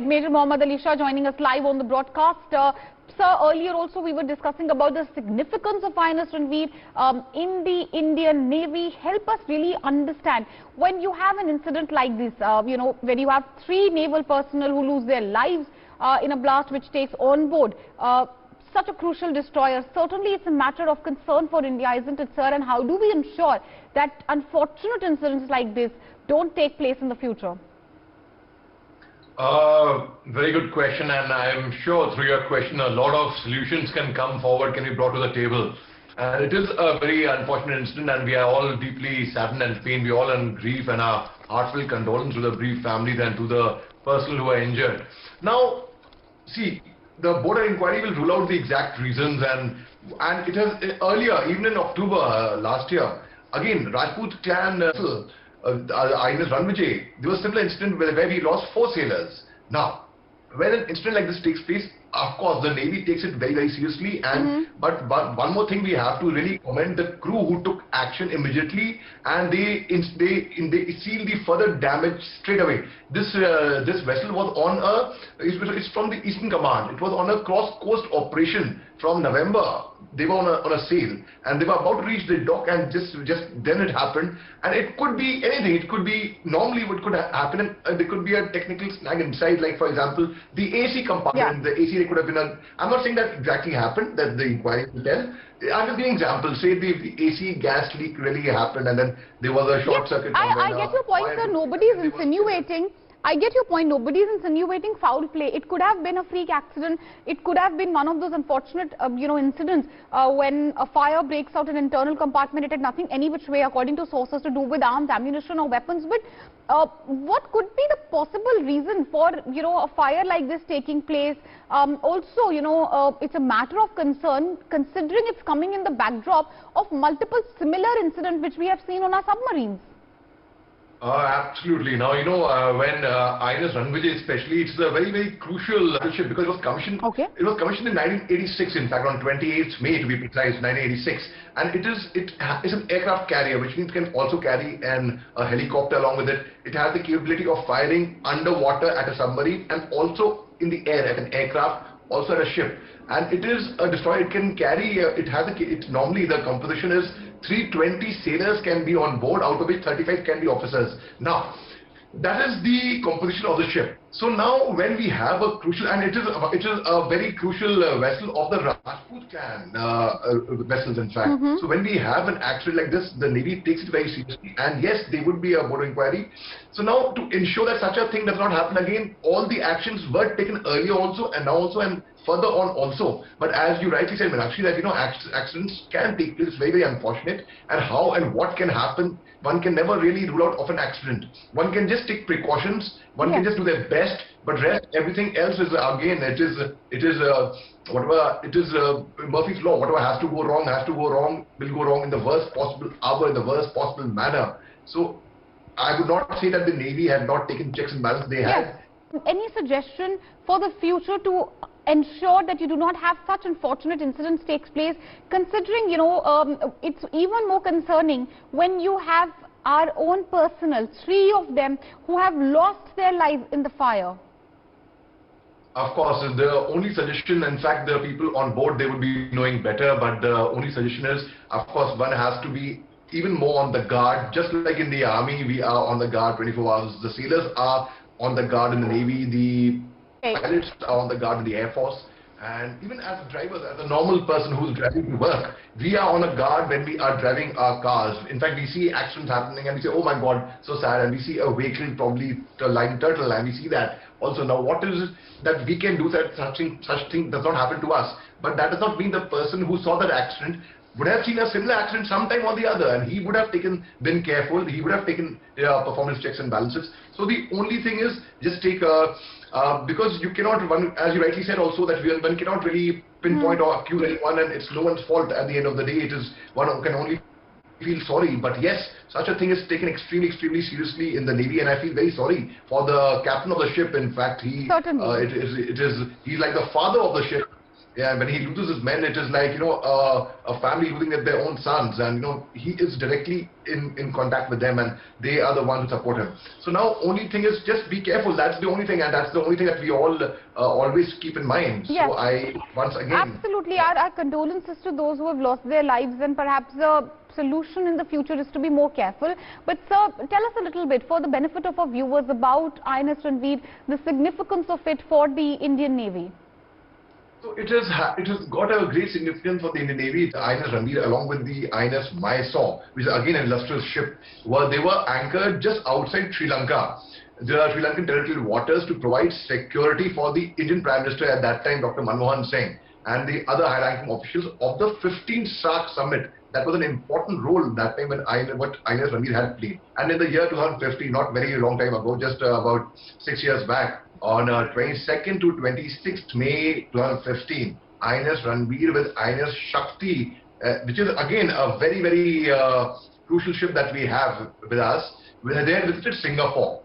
Major Mohammed Ali Shah joining us live on the broadcast. Sir, earlier also we were discussing about the significance of INS Ranveer in the Indian Navy. Help us really understand, when you have an incident like this, when you have 3 naval personnel who lose their lives in a blast which takes on board such a crucial destroyer, certainly it's a matter of concern for India, isn't it, sir? And how do we ensure that unfortunate incidents like this don't take place in the future? Very good question, and I'm sure through your question a lot of solutions can come forward, can be brought to the table. And it is a very unfortunate incident, and we are all deeply saddened and pained. We all in grief, and our heartfelt condolence to the bereaved families and to the personnel who are injured. Now, see, the border inquiry will rule out the exact reasons, and it has earlier, even in October last year, again Rajput clan INS Ranveer, there was a similar incident where we lost 4 sailors. Now, when an incident like this takes place, of course the Navy takes it very, very seriously, and but one more thing we have to really commend the crew who took action immediately, and they sealed the further damage straight away. This vessel was on it's from the Eastern Command. It was on a cross-coast operation from November. They were on a sail, and they were about to reach the dock, and just then it happened. And it could be anything. It could be normally what could happen. There could be a technical snag inside, like for example the AC compartment. The AC, there could have been a. I'm not saying that exactly happened, that the inquiry will tell. I'm just giving examples. Say the AC gas leak really happened, and then there was a short circuit. I get your point, sir. Nobody is insinuating. I get your point. Nobody is insinuating foul play. It could have been a freak accident. It could have been one of those unfortunate, incidents when a fire breaks out in an internal compartment. It had nothing any which way, according to sources, to do with arms, ammunition or weapons. But what could be the possible reason for, a fire like this taking place? Also, it's a matter of concern, considering it's coming in the backdrop of multiple similar incidents which we have seen on our submarines. Absolutely. Now, when INS Ranveer especially, it's a very, very crucial ship because it was commissioned. It was commissioned in 1986, in fact, on 28th May to be precise, 1986. And it's an aircraft carrier, which means it can also carry a helicopter along with it. It has the capability of firing underwater at a submarine and also in the air at an aircraft, also at a ship. And it is a destroyer. It can carry, normally the composition is 320 sailors can be on board, out of which 35 can be officers. Now, that is the composition of the ship. So now when we have a crucial, and it is a very crucial vessel of the Rajput clan vessels, in fact. So when we have an accident like this, the Navy takes it very seriously, and yes, there would be a border inquiry. So now, to ensure that such a thing does not happen again, all the actions were taken earlier also, and now also, and further on also. But as you rightly said, Meenakshi, that accidents can take place, very, very unfortunate, and how and what can happen, one can never really rule out of an accident. One can just take precautions, one can just do their best, but everything else is again, it is Murphy's law. Whatever has to go wrong, will go wrong in the worst possible hour, in the worst possible manner. So I would not say that the Navy had not taken checks and balances. They had. Any suggestion for the future to ensure that you do not have such unfortunate incidents takes place, considering, it's even more concerning when you have our own personnel, 3 of them, who have lost their lives in the fire? Of course, the only suggestion, in fact, the people on board, they would be knowing better, but the only suggestion is, of course, one has to be even more on the guard. Just like in the army, we are on the guard 24 hours. The sailors are on the guard in the Navy, the pilots are on the guard in the Air Force, and even as drivers, as a normal person who's driving to work, we are on a guard when we are driving our cars. In fact, we see accidents happening and we say, oh my God, so sad, and we see a vehicle probably lying turtle, and we see that also. Now, what is it that we can do that such thing does not happen to us? But that does not mean the person who saw that accident would have seen a similar accident sometime or the other, and he would have been careful, he would have taken performance checks and balances. So the only thing is just take because you cannot, as you rightly said also, that one cannot really pinpoint or accuse anyone, and it's no one's fault at the end of the day. It is one who can only feel sorry. But yes, such a thing is taken extremely, extremely seriously in the Navy, and I feel very sorry for the captain of the ship. In fact, he's like the father of the ship. Yeah, when he loses his men, it is like, a family losing their own sons, and he is directly in contact with them, and they are the ones who support him. So now, only thing is just be careful. That's the only thing, and that's the only thing that we all always keep in mind. Yes. So I once again Absolutely, our condolences to those who have lost their lives, and perhaps the solution in the future is to be more careful. But sir, tell us a little bit, for the benefit of our viewers, about INS Ranveer, the significance of it for the Indian Navy. So it has got a great significance for the Indian Navy. The INS Ranveer, along with the INS Mysore, which is again an illustrious ship, they were anchored just outside Sri Lanka, the Sri Lankan territorial waters, to provide security for the Indian Prime Minister at that time, Dr. Manmohan Singh, and the other high-ranking officials of the 15th SAARC summit. That was an important role that time when what INS Ranveer had played. And in the year 2015, not very long time ago, just about 6 years back, on 22nd to 26th May 2015, INS Ranveer with INS Shakti, which is again a very, very crucial ship that we have with us, they had visited Singapore.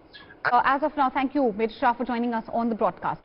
As of now, thank you, Major Shah, for joining us on the broadcast.